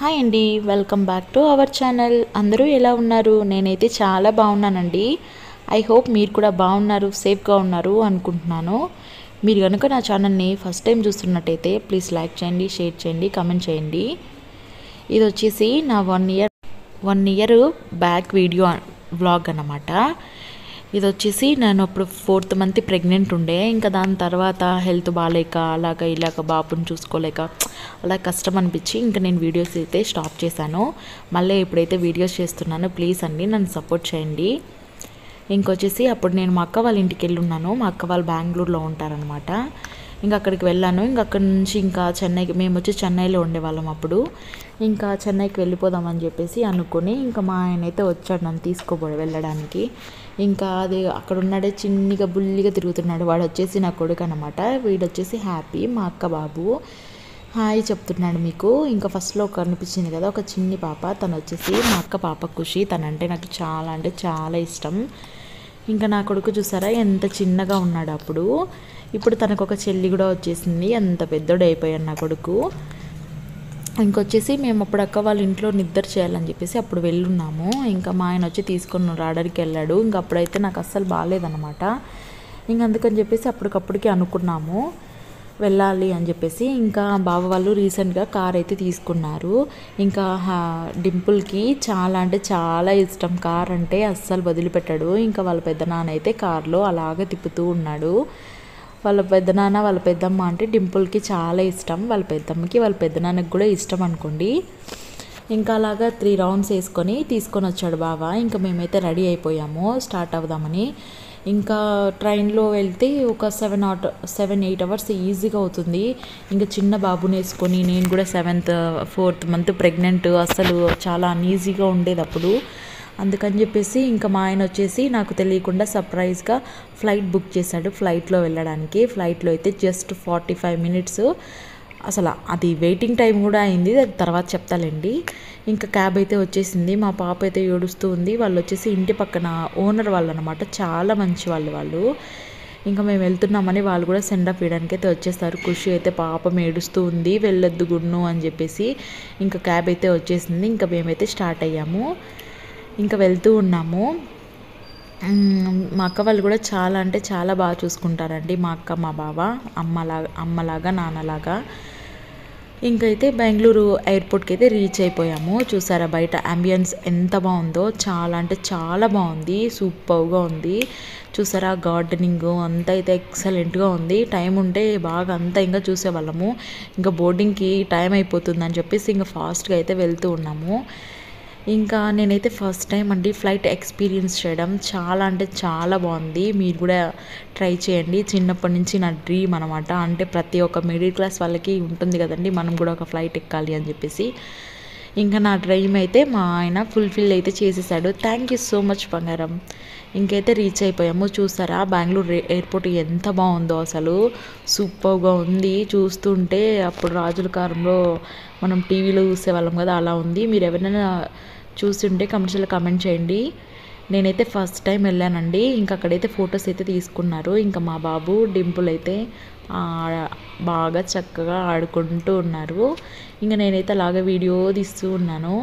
Hi అండి, welcome back to our channel. అందరూ ఎలా ఉన్నారు? నేనైతే చాలా బాగున్నానండి. ఐ హోప్ మీరు కూడా బాగున్నారు, సేఫ్గా ఉన్నారు అనుకుంటున్నాను. మీరు కనుక నా ఛానల్ని ఫస్ట్ టైం చూస్తున్నట్టయితే ప్లీజ్ లైక్ చేయండి, షేర్ చేయండి, కమెంట్ చేయండి. ఇది వచ్చేసి నా 1 ఇయర్ బ్యాక్ వీడియో వ్లాగ్ అన్నమాట. ఇది వచ్చేసి నేను అప్పుడు 4th మంత్ ప్రెగ్నెంట్ ఉండే. ఇంకా దాని తర్వాత హెల్త్ బాగాలేక ఇలాగ బాబుని చూసుకోలేక అలా కష్టం అనిపించి ఇంకా నేను వీడియోస్ అయితే స్టాప్ చేశాను. మళ్ళీ ఎప్పుడైతే వీడియోస్ చేస్తున్నానో ప్లీజ్ అండి నన్ను సపోర్ట్ చేయండి. ఇంకొచ్చేసి అప్పుడు నేను మా అక్క వాళ్ళ ఇంటికి వెళ్ళి ఉన్నాను. మా అక్క వాళ్ళు బెంగళూరులో ఉంటారనమాట. ఇంకా అక్కడికి వెళ్ళాను. ఇంకా అక్కడి నుంచి ఇంకా చెన్నైకి, మేము వచ్చి చెన్నైలో ఉండేవాళ్ళం అప్పుడు. ఇంకా చెన్నైకి వెళ్ళిపోదామని చెప్పేసి అనుకుని ఇంకా మా ఆయన అయితే వచ్చాడు నన్ను తీసుకోబోడు వెళ్ళడానికి. ఇంకా అది అక్కడ ఉన్నాడే చిన్నగా బుల్లిగా తిరుగుతున్నాడు. వాడు వచ్చేసి నా కొడుకు అనమాట. వీడు వచ్చేసి హ్యాపీ, మా అక్క బాబు. హాయ్ చెప్తున్నాడు మీకు. ఇంకా ఫస్ట్లో ఒక అనిపించింది కదా ఒక చిన్ని పాప, తను వచ్చేసి మా అక్క పాప ఖుషి. తనంటే నాకు చాలా అంటే చాలా ఇష్టం. ఇంకా నా కొడుకు చూసారా ఎంత చిన్నగా ఉన్నాడు అప్పుడు. ఇప్పుడు తనకు ఒక చెల్లి కూడా వచ్చేసింది. అంత పెద్దోడు అయిపోయాడు నా కొడుకు. ఇంకొచ్చేసి మేము అప్పుడు అక్క వాళ్ళ ఇంట్లో నిద్ర చేయాలని చెప్పేసి అప్పుడు వెళ్ళున్నాము. ఇంకా మా ఆయన వచ్చి తీసుకొని రావడానికి వెళ్ళాడు. ఇంక అప్పుడైతే నాకు అస్సలు బాగాలేదన్నమాట. ఇంక అందుకని చెప్పేసి అప్పటికప్పటికి అనుకున్నాము వెళ్ళాలి అని చెప్పేసి. ఇంకా బావ వాళ్ళు రీసెంట్గా కార్ అయితే తీసుకున్నారు. ఇంకా డింపుల్కి చాలా అంటే చాలా ఇష్టం కార్ అంటే, అస్సలు వదిలిపెట్టాడు. ఇంకా వాళ్ళ పెద్దనాన్న అయితే కార్లో అలాగే తిప్పుతూ ఉన్నాడు. వాళ్ళ పెద్దనాన్న వాళ్ళ పెద్దమ్మ అంటే డింపుల్కి చాలా ఇష్టం. వాళ్ళ పెద్దమ్మకి వాళ్ళ పెద్దనాన్నకి కూడా ఇష్టం అనుకోండి. ఇంకా అలాగా 3 రౌండ్స్ వేసుకొని తీసుకొని వచ్చాడు బావ. ఇంకా మేమైతే రెడీ అయిపోయాము స్టార్ట్ అవుదామని. ఇంకా ట్రైన్లో వెళ్తే ఒక 7-8 అవర్స్ ఈజీగా అవుతుంది. ఇంకా చిన్న బాబుని వేసుకొని నేను కూడా 4th మంత్ ప్రెగ్నెంట్, అసలు చాలా అన్ఈజీగా ఉండేది అప్పుడు. అందుకని చెప్పేసి ఇంకా మా ఆయన వచ్చేసి నాకు తెలియకుండా సర్ప్రైజ్గా ఫ్లైట్ బుక్ చేశాడు ఫ్లైట్లో వెళ్ళడానికి. ఫ్లైట్లో అయితే జస్ట్ 45 మినిట్స్. అసలు అది వెయిటింగ్ టైం కూడా అయింది, అది తర్వాత చెప్తాలేండి. ఇంకా క్యాబ్ అయితే వచ్చేసింది. మా పాప అయితే ఏడుస్తూ ఉంది. వాళ్ళు వచ్చేసి ఇంటి పక్కన ఓనర్ వాళ్ళు అనమాట, చాలా మంచి వాళ్ళు. ఇంకా మేము వెళ్తున్నామని వాళ్ళు కూడా సెండ్ ఆఫ్ వేయడానికి అయితే వచ్చేస్తారు. ఖుషి అయితే పాపం ఏడుస్తూ ఉంది, వెళ్ళొద్దు గున్ను అని చెప్పేసి. ఇంకా క్యాబ్ అయితే వచ్చేసింది. ఇంకా మేమైతే స్టార్ట్ అయ్యాము. ఇంకా వెళ్తూ ఉన్నాము. మా అక్క వాళ్ళు కూడా చాలా అంటే చాలా బాగా చూసుకుంటారండి. మా అక్క మా బావ అమ్మలాగా నాన్నలాగా. ఇంకైతే బెంగళూరు ఎయిర్పోర్ట్కి అయితే రీచ్ అయిపోయాము. చూసారా బయట అంబియన్స్ ఎంత బాగుందో, చాలా అంటే చాలా బాగుంది, సూపర్గా ఉంది. చూసారా గార్డెనింగ్ అంతా అయితే ఎక్సలెంట్గా ఉంది. టైం ఉంటే బాగా అంతా ఇంకా చూసేవాళ్ళము. ఇంకా బోర్డింగ్కి టైం అయిపోతుందని చెప్పేసి ఇంకా ఫాస్ట్గా అయితే వెళ్తూ ఉన్నాము. ఇంకా నేనైతే ఫస్ట్ టైం అండి ఫ్లైట్ ఎక్స్పీరియన్స్ చేయడం, చాలా అంటే చాలా బాగుంది. మీరు కూడా ట్రై చేయండి. చిన్నప్పటి నుంచి నా డ్రీమ్ అనమాట. అంటే ప్రతి ఒక్క మిడిల్ క్లాస్ వాళ్ళకి ఉంటుంది కదండి, మనం కూడా ఒక ఫ్లైట్ ఎక్కాలి అని చెప్పేసి. ఇంకా నా డ్రీమ్ అయితే మా ఆయన ఫుల్ఫిల్ అయితే చేసేసాడు. థ్యాంక్ యూ సో మచ్ బంగారం. ఇంకైతే రీచ్ అయిపోయాము. చూసారా బెంగళూరు ఎయిర్పోర్ట్ ఎంత బాగుందో, అసలు సూపర్గా ఉంది. చూస్తుంటే అప్పుడు రాజుల కాలంలో మనం టీవీలో చూసేవాళ్ళం కదా, అలా ఉంది. మీరు ఎవరైనా చూస్తుంటే కమర్షియల్ కామెంట్ చేయండి. నేనైతే ఫస్ట్ టైం వెళ్ళానండి. ఇంకా అక్కడైతే ఫొటోస్ అయితే తీసుకున్నారు. ఇంకా మా బాబు డింపుల్ అయితే బాగా చక్కగా ఆడుకుంటూ ఉన్నారు. ఇంకా నేనైతే అలాగే వీడియో తీస్తూ ఉన్నాను.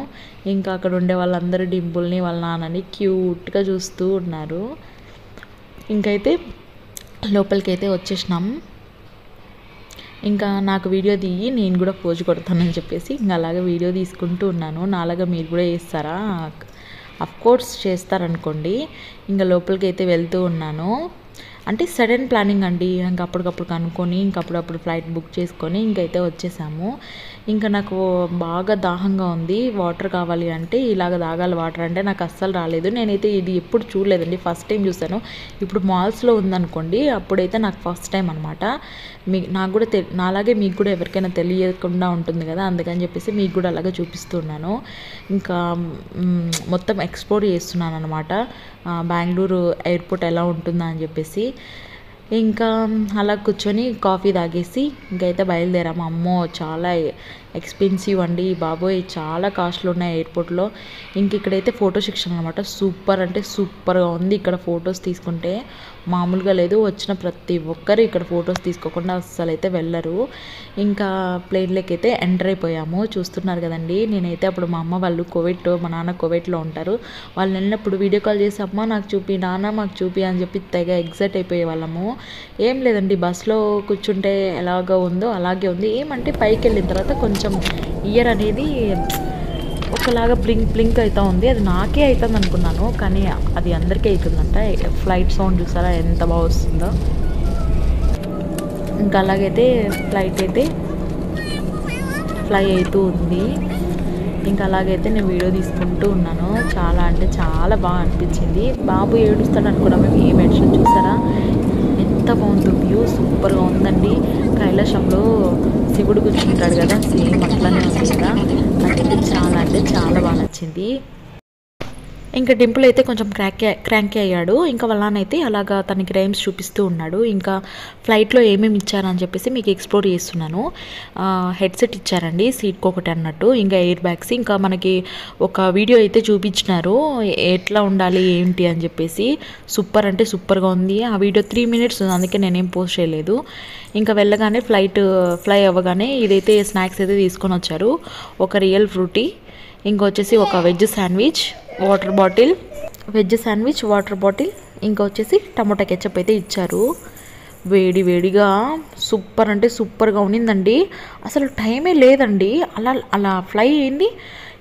ఇంకా అక్కడ ఉండే వాళ్ళందరూ డింపుల్ని వాళ్ళ నాన్నని క్యూట్గా చూస్తూ ఉన్నారు. ఇంకైతే లోపలికి అయితే వచ్చేసినాం. ఇంకా నాకు వీడియో తీయి, నేను కూడా పోజు కొడతానని చెప్పేసి ఇంకా అలాగే వీడియో తీసుకుంటూ ఉన్నాను. నాలాగా మీరు కూడా చేస్తారా? అఫ్కోర్స్ చేస్తారనుకోండి. ఇంకా లోపలికి అయితే వెళ్తూ ఉన్నాను. అంటే సడన్ ప్లానింగ్ అండి. ఇంకా అప్పటికప్పుడు కనుక్కొని ఇంకప్పుడప్పుడు ఫ్లైట్ బుక్ చేసుకొని ఇంకైతే వచ్చేసాము. ఇంకా నాకు బాగా దాహంగా ఉంది, వాటర్ కావాలి అంటే ఇలాగ తాగాలి వాటర్ అంటే నాకు అస్సలు రాలేదు. నేనైతే ఇది ఎప్పుడు చూడలేదండి, ఫస్ట్ టైం చూసాను. ఇప్పుడు మాల్స్లో ఉందనుకోండి, అప్పుడైతే నాకు ఫస్ట్ టైం అనమాట. నాకు కూడా నాలాగే మీకు కూడా ఎవరికైనా తెలియకుండా ఉంటుంది కదా, అందుకని చెప్పేసి మీకు కూడా అలాగే చూపిస్తున్నాను. ఇంకా మొత్తం ఎక్స్ప్లోర్ చేస్తున్నాను అనమాట బెంగళూరు ఎయిర్పోర్ట్ ఎలా ఉంటుందా అని చెప్పేసి. ఇంకా అలా కూర్చొని కాఫీ తాగేసి ఇంకైతే బయలుదేరాము. అమ్మో చాలా ఎక్స్పెన్సివ్ అండి బాబోయ్, చాలా కాస్ట్లు ఉన్నాయి ఎయిర్పోర్ట్లో. ఇంక ఇక్కడైతే ఫోటో సెక్షన్ అనమాట. సూపర్ అంటే సూపర్గా ఉంది. ఇక్కడ ఫొటోస్ తీసుకుంటే మామూలుగా లేదు. వచ్చిన ప్రతి ఒక్కరు ఇక్కడ ఫొటోస్ తీసుకోకుండా అస్సలు అయితే వెళ్ళరు. ఇంకా ప్లేన్లోకి అయితే ఎంటర్ అయిపోయాము. చూస్తున్నారు కదండి, నేనైతే అప్పుడు మా అమ్మ వాళ్ళు మా నాన్న కువైట్లో ఉంటారు. వాళ్ళు వెళ్ళినప్పుడు వీడియో కాల్ చేసి అమ్మ నాకు చూపి, నాన్న మాకు చూపి అని చెప్పి తెగ ఎగ్జైట్ అయిపోయే వాళ్ళము. ఏం లేదండి, బస్సులో కూర్చుంటే ఎలాగో ఉందో అలాగే ఉంది. ఏమంటే పైకి వెళ్ళిన తర్వాత కొంచెం ఇయర్ అనేది ఒకలాగా బ్లింక్ అవుతూ ఉంది. అది నాకే అవుతుంది అనుకున్నాను, కానీ అది అందరికీ అవుతుందంట. ఫ్లైట్ సౌండ్ చూసారా ఎంత బాగా వస్తుందో. ఇంకా అలాగైతే ఫ్లైట్ అయితే ఫ్లై అవుతూ ఉంది. ఇంకా అలాగైతే నేను వీడియో తీసుకుంటూ ఉన్నాను. చాలా అంటే చాలా బాగా అనిపించింది. బాబు ఏడుస్తాడు అనుకున్నాము, మేము ఏం ఏడ్చాం చూసారా, ఎంత బాగుందో వ్యూ, సూపర్గా ఉందండి. కైలాసంలో శివుడు కూర్చుంటాడు కదా, సేమ్ అట్లానే ఉంది కదా. నాకైతే చాలా అంటే చాలా బాగా నచ్చింది. ఇంకా డింపుల్ అయితే కొంచెం క్రాంకీ అయ్యాడు. ఇంకా వాళ్ళనైతే అలాగా తనకి రైమ్స్ చూపిస్తూ ఉన్నాడు. ఇంకా ఫ్లైట్లో ఏమేమి ఇచ్చారని చెప్పేసి మీకు ఎక్స్ప్లోర్ చేస్తున్నాను. హెడ్సెట్ ఇచ్చారండి, సీట్కి ఒకటి అన్నట్టు. ఇంకా ఎయిర్ బ్యాగ్స్, ఇంకా మనకి ఒక వీడియో అయితే చూపించినారు ఎట్లా ఉండాలి ఏంటి అని చెప్పేసి. సూపర్ అంటే సూపర్గా ఉంది. ఆ వీడియో 3 minutes ఉంది, అందుకే నేనేం పోస్ట్ చేయలేదు. ఇంకా వెళ్ళగానే ఫ్లై అవ్వగానే ఇదైతే స్నాక్స్ అయితే తీసుకొని వచ్చారు. ఒక రియల్ ఫ్రూటీ, ఇంకొచ్చేసి ఒక veg sandwich, water bottle, veg sandwich, water bottle, ఇంకా వచ్చేసి టమోటా కెచప్ అయితే ఇచ్చారు. వేడి వేడిగా సూపర్ అంటే సూపర్గా ఉన్నిందండి. అసలు టైమే లేదండి, అలా ఫ్లై అయింది.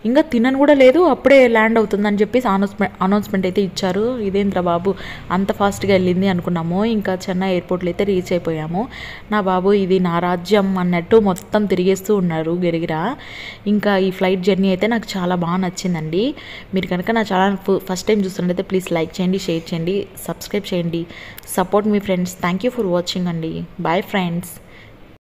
ఇంకా తినను కూడా లేదు, అప్పుడే ల్యాండ్ అవుతుందని చెప్పేసి అనౌన్స్మెంట్ అయితే ఇచ్చారు. ఇదేంద్ర బాబు అంత ఫాస్ట్గా వెళ్ళింది అనుకున్నాము. ఇంకా చెన్నై ఎయిర్పోర్ట్లో అయితే రీచ్ అయిపోయాము. నా బాబు ఇది నా రాజ్యం అన్నట్టు మొత్తం తిరిగేస్తూ ఉన్నారు గిరిగిరా. ఇంకా ఈ ఫ్లైట్ జర్నీ అయితే నాకు చాలా బాగా నచ్చిందండి. మీరు కనుక నా ఛానల్ ఫస్ట్ టైం చూస్తున్నట్లయితే ప్లీజ్ లైక్ చేయండి, షేర్ చేయండి, సబ్స్క్రైబ్ చేయండి. సపోర్ట్ మీ friends. Thank you for watching అండి. Bye friends.